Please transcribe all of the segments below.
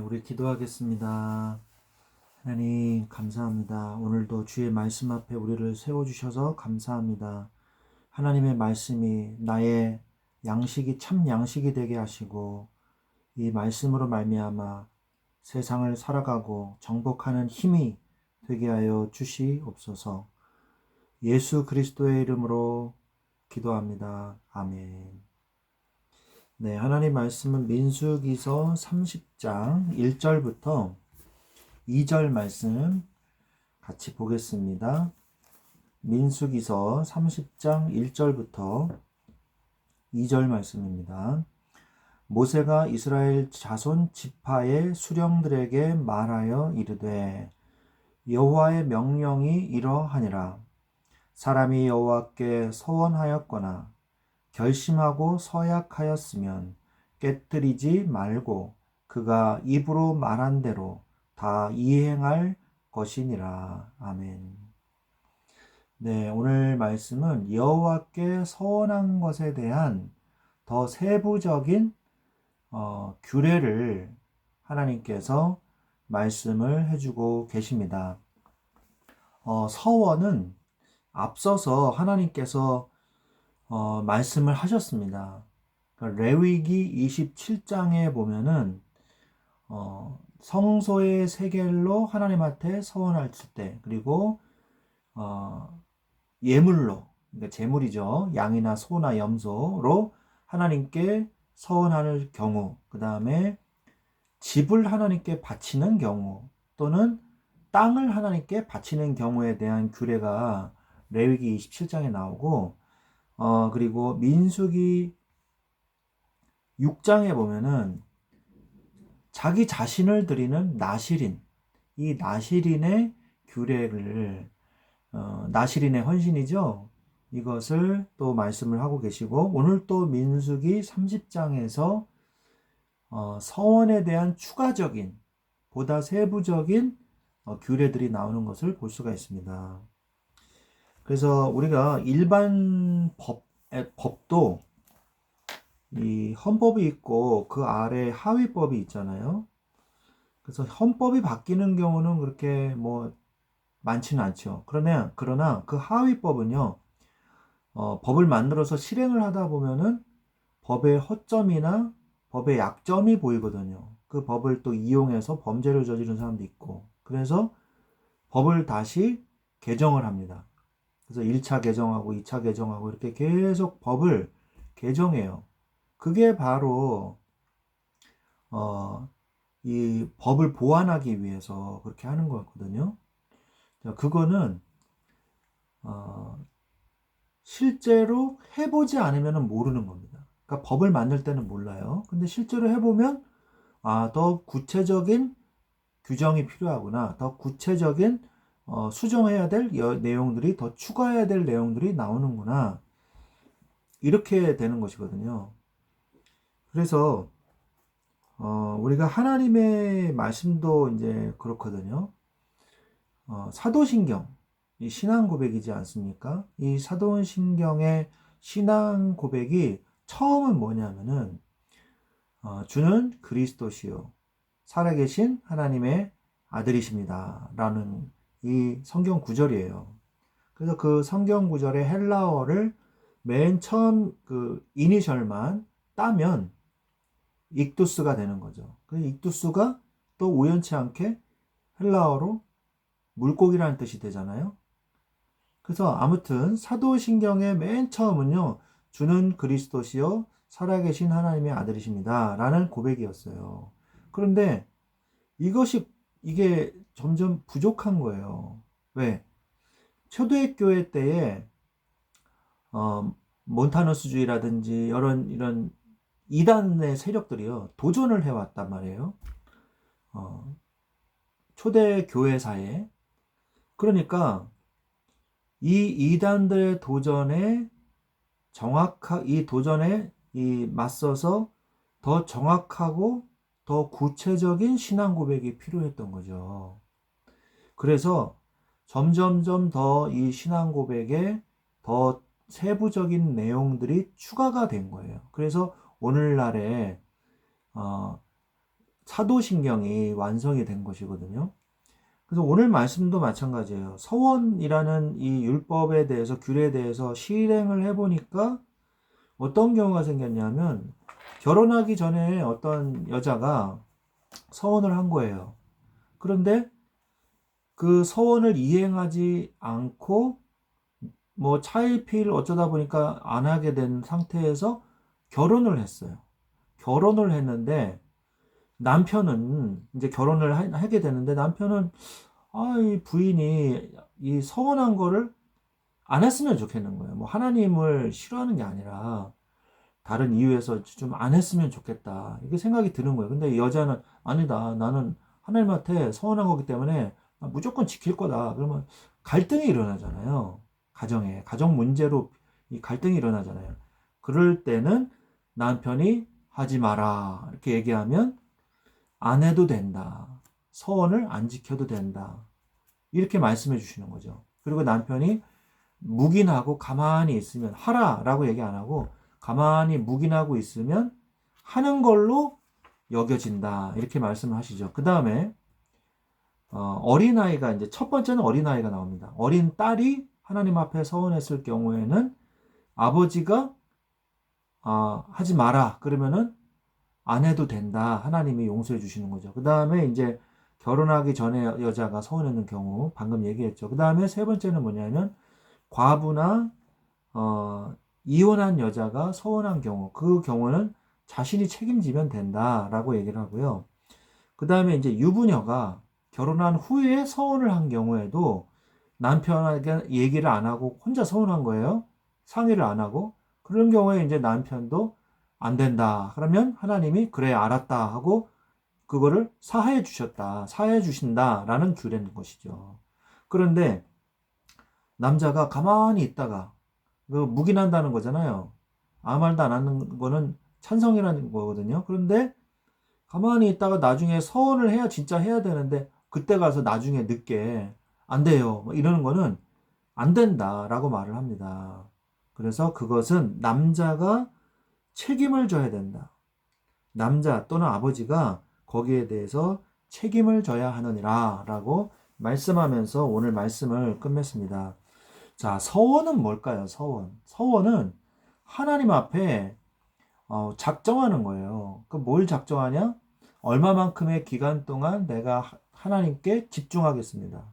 우리 기도하겠습니다. 하나님, 감사합니다. 오늘도 주의 말씀 앞에 우리를 세워주셔서 감사합니다. 하나님의 말씀이 나의 양식이 참 양식이 되게 하시고, 이 말씀으로 말미암아 세상을 살아가고 정복하는 힘이 되게 하여 주시옵소서. 예수 그리스도의 이름으로 기도합니다. 아멘. 네, 하나님 말씀은 민수기서 30장 1절부터 2절 말씀 같이 보겠습니다. 민수기서 30장 1절부터 2절 말씀입니다. 모세가 이스라엘 자손 지파의 수령들에게 말하여 이르되 여호와의 명령이 이러하니라. 사람이 여호와께 서원하였거나 결심하고 서약하였으면 깨뜨리지 말고 그가 입으로 말한 대로 다 이행할 것이니라. 아멘. 네, 오늘 말씀은 여호와께 서원한 것에 대한 더 세부적인 규례를 하나님께서 말씀을 해주고 계십니다. 서원은 앞서서 하나님께서 말씀을 하셨습니다. 그러니까 레위기 27장에 보면은 성소의 세겔로 하나님한테 서원할 때, 그리고 예물로, 그러니까 제물이죠. 양이나 소나 염소로 하나님께 서원할 경우, 그 다음에 집을 하나님께 바치는 경우, 또는 땅을 하나님께 바치는 경우에 대한 규례가 레위기 27장에 나오고, 그리고 민수기 6장에 보면은 자기 자신을 드리는 나실인, 이 나실인의 규례를, 나실인의 헌신이죠. 이것을 또 말씀을 하고 계시고, 오늘 또 민수기 30장에서 서원에 대한 추가적인, 보다 세부적인 규례들이 나오는 것을 볼 수가 있습니다. 그래서 우리가 일반 법도 이 헌법이 있고 그 아래 하위법이 있잖아요. 그래서 헌법이 바뀌는 경우는 그렇게 뭐 많지는 않죠. 그러나 그 하위법은요, 법을 만들어서 실행을 하다 보면은 법의 허점이나 법의 약점이 보이거든요. 그 법을 또 이용해서 범죄를 저지른 사람도 있고, 그래서 법을 다시 개정을 합니다. 그래서 1차 개정하고 2차 개정하고 이렇게 계속 법을 개정해요. 그게 바로 이 법을 보완하기 위해서 그렇게 하는 거거든요. 그거는 실제로 해보지 않으면 모르는 겁니다. 그러니까 법을 만들 때는 몰라요. 근데 실제로 해보면 더 구체적인 규정이 필요하구나. 더 구체적인 수정해야 될 내용들이, 더 추가해야 될 내용들이 나오는구나. 이렇게 되는 것이거든요. 그래서 우리가 하나님의 말씀도 이제 그렇거든요. 사도신경, 이 신앙 고백이지 않습니까? 이 사도신경의 신앙 고백이 처음은 뭐냐면은 주는 그리스도시요 살아계신 하나님의 아들이십니다 라는 이 성경 구절이에요. 그래서 그 성경 구절의 헬라어를 맨 처음 그 이니셜만 따면 익두스가 되는 거죠. 그 익두스가 또 우연치 않게 헬라어로 물고기라는 뜻이 되잖아요. 그래서 아무튼 사도신경의 맨 처음은요, 주는 그리스도시요 살아계신 하나님의 아들이십니다 라는 고백이었어요. 그런데 이게 점점 부족한 거예요. 왜? 초대교회 때에 몬타너스주의라든지 이런 이단의 세력들이요 도전을 해왔단 말이에요. 초대 교회사에. 그러니까 이 이단들의 도전에 맞서서 더 정확하고 더 구체적인 신앙 고백이 필요했던 거죠. 그래서 점점점 더 이 신앙 고백에 더 세부적인 내용들이 추가가 된 거예요. 그래서 오늘날에 사도신경이 완성이 된 것이거든요. 그래서 오늘 말씀도 마찬가지예요. 서원이라는 이 율법에 대해서, 규례에 대해서 실행을 해보니까 어떤 경우가 생겼냐면, 결혼하기 전에 어떤 여자가 서원을 한 거예요. 그런데 그 서원을 이행하지 않고 뭐 차일피일 어쩌다 보니까 안 하게 된 상태에서 결혼을 했어요. 결혼을 했는데 남편은 이제 결혼을 하게 되는데, 남편은 이 부인이 이 서원한 거를 안 했으면 좋겠는 거예요. 뭐 하나님을 싫어하는 게 아니라 다른 이유에서 좀 안 했으면 좋겠다, 이게 생각이 드는 거예요. 근데 여자는 아니다, 나는 하나님한테 서원한 거기 때문에 무조건 지킬 거다. 그러면 갈등이 일어나잖아요. 가정 문제로 이 갈등이 일어나잖아요. 그럴 때는 남편이 하지 마라 이렇게 얘기하면 안 해도 된다, 서원을 안 지켜도 된다, 이렇게 말씀해 주시는 거죠. 그리고 남편이 묵인하고 가만히 있으면, 하라라고 얘기 안 하고 가만히 묵인하고 있으면 하는 걸로 여겨진다, 이렇게 말씀을 하시죠. 그 다음에 어린아이가, 이제 첫 번째는 어린아이가 나옵니다. 어린 딸이 하나님 앞에 서원했을 경우에는 아버지가 하지 마라 그러면은 안 해도 된다, 하나님이 용서해 주시는 거죠. 그 다음에 이제 결혼하기 전에 여자가 서원했는 경우 방금 얘기했죠. 그 다음에 세 번째는 뭐냐면 과부나 이혼한 여자가 서원한 경우, 그 경우는 자신이 책임지면 된다라고 얘기를 하고요. 그 다음에 이제 유부녀가 결혼한 후에 서원을 한 경우에도 남편에게 얘기를 안 하고 혼자 서운한 거예요. 상의를 안 하고. 그런 경우에 이제 남편도 안 된다, 그러면 하나님이 그래 알았다 하고 그거를 사하해 주셨다, 사하해 주신다라는 규례인 것이죠. 그런데 남자가 가만히 있다가 그 묵인한다는 거잖아요. 아무 말도 안 하는 거는 찬성이라는 거거든요. 그런데 가만히 있다가 나중에 서원을 해야, 진짜 해야 되는데 그때 가서 나중에 늦게 안 돼요, 뭐 이러는 거는 안 된다라고 말을 합니다. 그래서 그것은 남자가 책임을 져야 된다. 남자 또는 아버지가 거기에 대해서 책임을 져야 하느니라 라고 말씀하면서 오늘 말씀을 끝맺습니다. 자, 서원은 뭘까요? 서원은 하나님 앞에 작정하는 거예요. 그 뭘 작정하냐? 얼마만큼의 기간 동안 내가 하나님께 집중하겠습니다.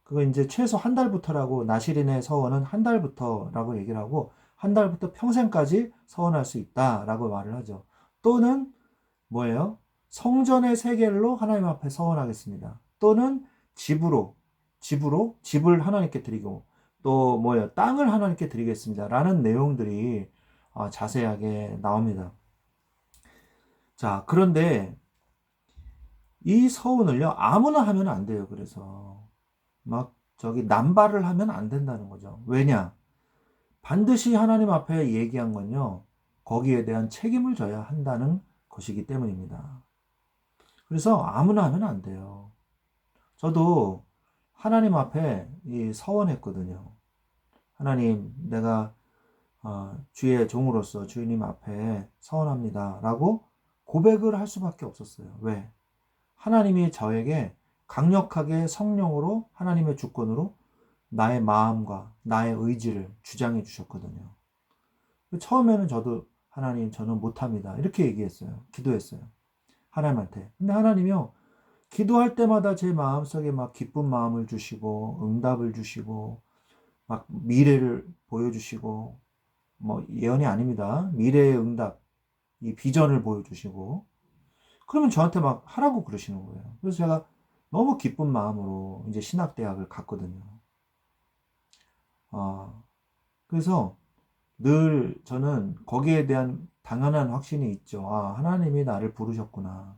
그거 이제 최소 한 달부터라고, 나시린의 서원은 한 달부터라고 얘기를 하고, 한 달부터 평생까지 서원할 수 있다라고 말을 하죠. 또는 뭐예요? 성전의 세겔로 하나님 앞에 서원하겠습니다. 또는 집을 하나님께 드리고, 또 뭐예요? 땅을 하나님께 드리겠습니다 라는 내용들이 자세하게 나옵니다. 자, 그런데 이 서원을요 아무나 하면 안 돼요. 그래서 막 남발을 하면 안 된다는 거죠. 왜냐? 반드시 하나님 앞에 얘기한 건요, 거기에 대한 책임을 져야 한다는 것이기 때문입니다. 그래서 아무나 하면 안 돼요. 저도 하나님 앞에 서원했거든요. 하나님, 내가 주의 종으로서 주님 앞에 서원합니다 라고 고백을 할 수밖에 없었어요. 왜? 하나님이 저에게 강력하게 성령으로, 하나님의 주권으로 나의 마음과 나의 의지를 주장해 주셨거든요. 처음에는 저도 하나님, 저는 못합니다 이렇게 얘기했어요. 기도했어요, 하나님한테. 근데 하나님이요, 기도할 때마다 제 마음속에 막 기쁜 마음을 주시고 응답을 주시고 막 미래를 보여주시고, 뭐 예언이 아닙니다, 미래의 응답, 이 비전을 보여주시고, 그러면 저한테 막 하라고 그러시는 거예요. 그래서 제가 너무 기쁜 마음으로 이제 신학대학을 갔거든요. 그래서 늘 저는 거기에 대한 당연한 확신이 있죠. 하나님이 나를 부르셨구나.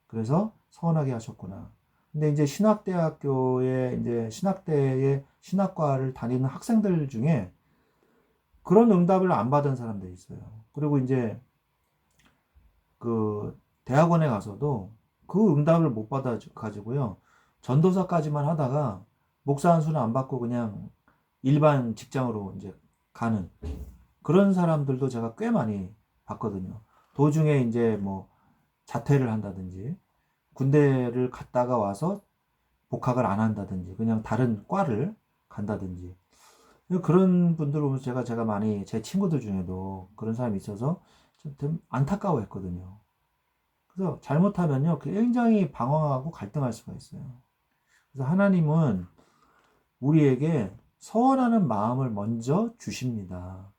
그래서 서원하게 하셨구나. 근데 이제 신학대학교에, 이제 신학대의 신학과를 다니는 학생들 중에 그런 응답을 안 받은 사람들이 있어요. 그리고 이제 그 대학원에 가서도 그 응답을 못 받아 가지고요, 전도사까지만 하다가 목사 한 수는 안 받고 그냥 일반 직장으로 이제 가는 그런 사람들도 제가 꽤 많이 봤거든요. 도중에 이제 뭐 자퇴를 한다든지, 군대를 갔다가 와서 복학을 안 한다든지, 그냥 다른 과를 간다든지, 그런 분들 보면서 제가 많이 제 친구들 중에도 그런 사람이 있어서 좀 안타까워 했거든요. 그래서 잘못하면요, 굉장히 방황하고 갈등할 수가 있어요. 그래서 하나님은 우리에게 서원하는 마음을 먼저 주십니다.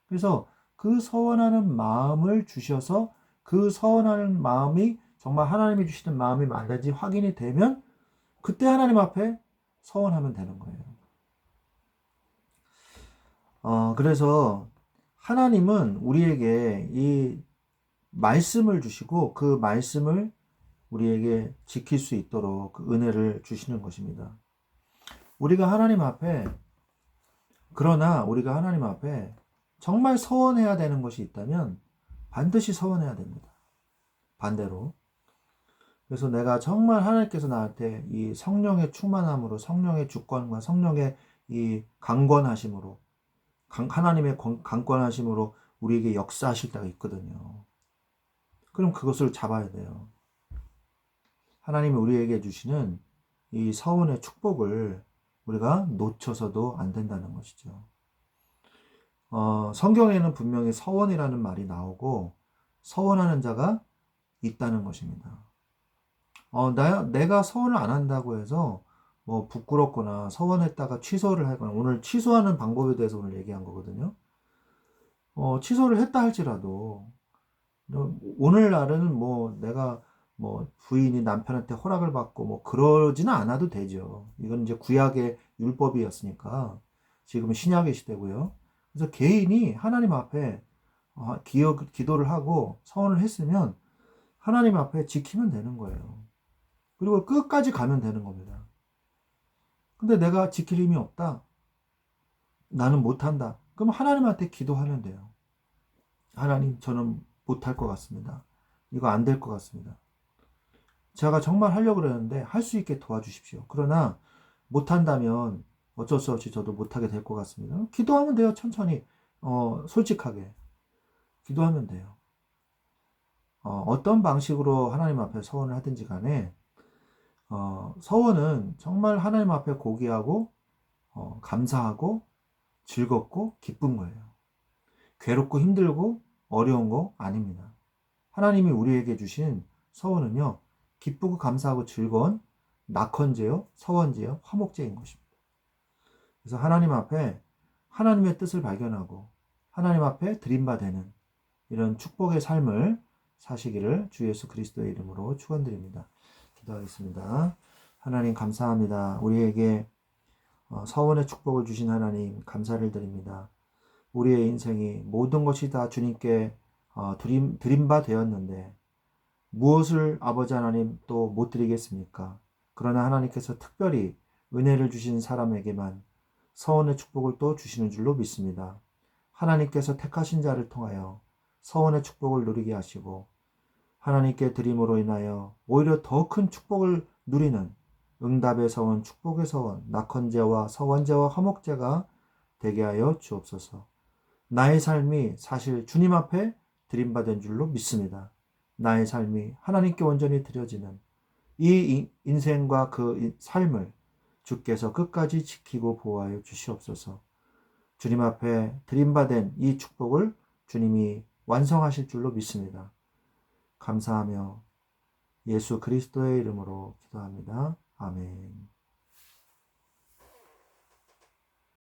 그래서 그 서원하는 마음을 주셔서 그 서원하는 마음이 정말 하나님이 주시는 마음이 맞는지 확인이 되면 그때 하나님 앞에 서원하면 되는 거예요. 그래서 하나님은 우리에게 이 말씀을 주시고 그 말씀을 우리에게 지킬 수 있도록 그 은혜를 주시는 것입니다. 그러나 우리가 하나님 앞에 정말 서원해야 되는 것이 있다면 반드시 서원해야 됩니다. 반대로. 그래서 내가 정말 하나님께서 나한테 이 성령의 충만함으로, 성령의 주권과 성령의 이 강권하심으로, 하나님의 강권하심으로 우리에게 역사하실 때가 있거든요. 그럼 그것을 잡아야 돼요. 하나님이 우리에게 주시는 이 서원의 축복을 우리가 놓쳐서도 안 된다는 것이죠. 성경에는 분명히 서원이라는 말이 나오고 서원하는 자가 있다는 것입니다. 내가 서원을 안 한다고 해서 뭐 부끄럽거나 서원했다가 취소를 하거나, 오늘 취소하는 방법에 대해서 오늘 얘기한 거거든요. 취소를 했다 할지라도 오늘날은 뭐 내가 뭐 부인이 남편한테 허락을 받고 뭐 그러지는 않아도 되죠. 이건 이제 구약의 율법이었으니까 지금은 신약의 시대고요. 그래서 개인이 하나님 앞에 기도를 하고 서원을 했으면 하나님 앞에 지키면 되는 거예요. 그리고 끝까지 가면 되는 겁니다. 근데 내가 지킬 힘이 없다. 나는 못한다. 그럼 하나님한테 기도하면 돼요. 하나님, 저는 못할 것 같습니다. 이거 안 될 것 같습니다. 제가 정말 하려고 그러는데 할 수 있게 도와주십시오. 그러나 못한다면 어쩔 수 없이 저도 못하게 될 것 같습니다. 기도하면 돼요. 천천히. 솔직하게. 기도하면 돼요. 어떤 방식으로 하나님 앞에 서원을 하든지 간에 서원은 정말 하나님 앞에 고귀하고 감사하고 즐겁고 기쁜 거예요. 괴롭고 힘들고 어려운 거 아닙니다. 하나님이 우리에게 주신 서원은요, 기쁘고 감사하고 즐거운 낙헌제요, 서원제요, 화목제인 것입니다. 그래서 하나님 앞에 하나님의 뜻을 발견하고 하나님 앞에 드림받는 이런 축복의 삶을 사시기를 주 예수 그리스도의 이름으로 축원드립니다. 기도하겠습니다. 하나님 감사합니다. 우리에게 서원의 축복을 주신 하나님 감사를 드립니다. 우리의 인생이 모든 것이 다 주님께 드림바 되었는데 무엇을 아버지 하나님 또 못 드리겠습니까? 그러나 하나님께서 특별히 은혜를 주신 사람에게만 서원의 축복을 또 주시는 줄로 믿습니다. 하나님께서 택하신 자를 통하여 서원의 축복을 누리게 하시고 하나님께 드림으로 인하여 오히려 더 큰 축복을 누리는 응답의 서원, 축복의 서원, 낙헌제와 서원제와 화목제가 되게 하여 주옵소서. 나의 삶이 사실 주님 앞에 드림받은 줄로 믿습니다. 나의 삶이 하나님께 온전히 드려지는 이 인생과 그 삶을 주께서 끝까지 지키고 보호하여 주시옵소서. 주님 앞에 드림받은 이 축복을 주님이 완성하실 줄로 믿습니다. 감사하며 예수 그리스도의 이름으로 기도합니다. 아멘.